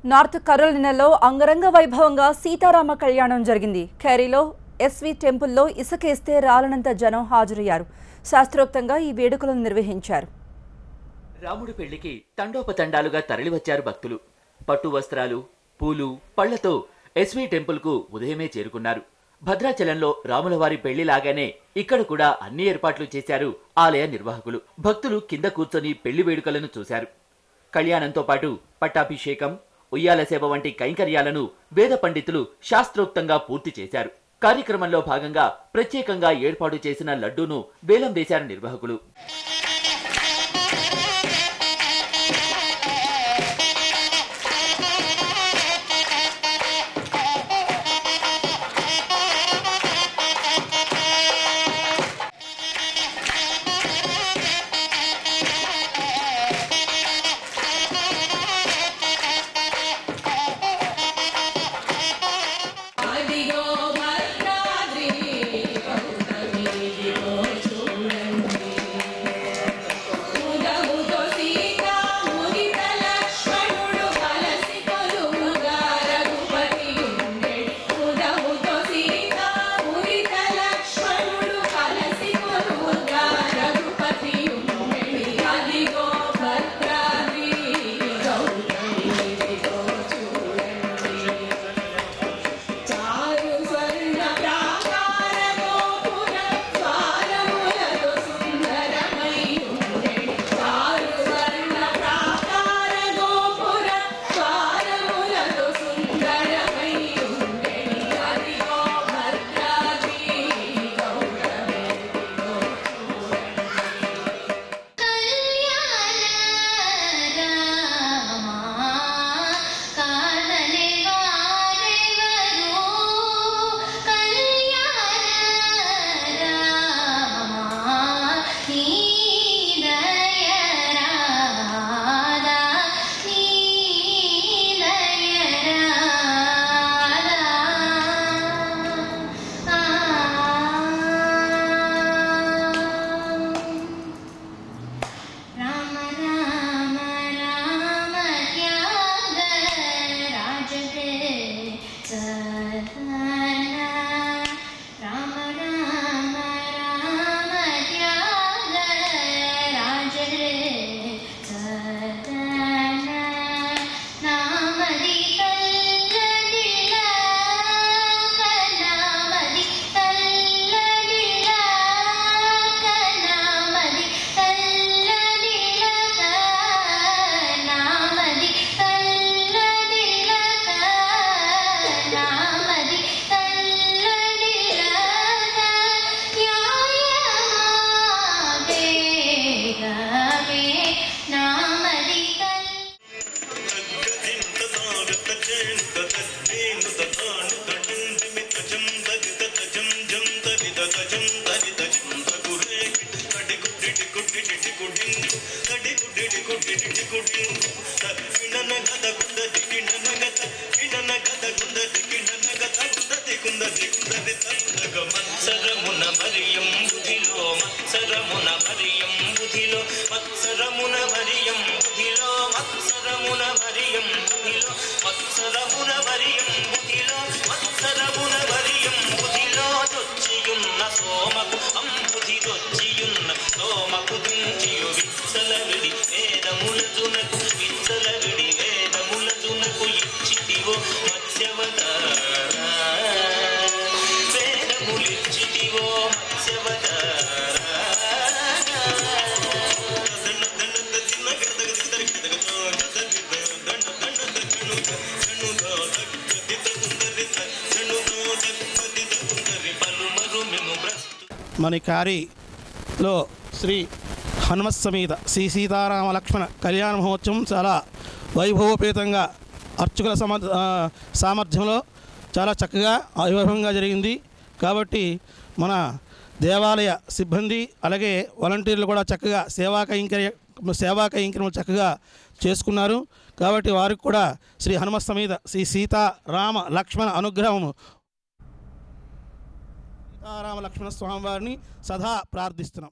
North కరోలినాలో అంగరంగ వైభవంగా సీతారామ కళ్యాణం జరిగింది. కేరీలో ఎస్వి టెంపుల్లో ఇసుకేస్తే రాలనంత జనం హాజరయ్యారు. శాస్త్రోక్తంగా ఈ వేడుకలను నిర్వహించారు. రాముడి పెళ్లికి తండోపతండాలుగా తరలివచ్చారు భక్తులు. పట్టు వస్త్రాలు, పూలు, పళ్లతో ఎస్వి టెంపుల్కు ఉదయమే చేరుకున్నారు. భద్రాచలంలో రాములవారి పెళ్లిలాగానే ఇక్కడ కూడా అన్ని ఏర్పాట్లు చేశారు ఆలయ నిర్వాహకులు. భక్తులు కింద కూర్చొని పెళ్లి వేడుకలను చూశారు. కళ్యాణంతో పాటు పట్టాభిషేకం, ఉయ్యాల సేవ వంటి కైంకర్యాలను వేద పండితులు శాస్త్రోక్తంగా పూర్తి చేశారు. కార్యక్రమంలో భాగంగా ప్రత్యేకంగా ఏర్పాటు చేసిన లడ్డూను వేలం వేశారు నిర్వాహకులు. మణికారిలో శ్రీ హనుమత్ సమేత శ్రీ సీతారామ లక్ష్మణ కళ్యాణ మహోత్సవం చాలా వైభవోపేతంగా అర్చకుల సామర్థ్యంలో చాలా చక్కగా వైభవంగా జరిగింది. కాబట్టి మన దేవాలయ సిబ్బంది అలాగే వాలంటీర్లు కూడా చక్కగా సేవా కైంకర్యములు చక్కగా చేసుకున్నారు. కాబట్టి వారికి కూడా శ్రీ హనుమత్ సమేత శ్రీ సీతారామ లక్ష్మణ అనుగ్రహము సీతారామ లక్ష్మణ స్వామివారిని సదా ప్రార్థిస్తున్నాం.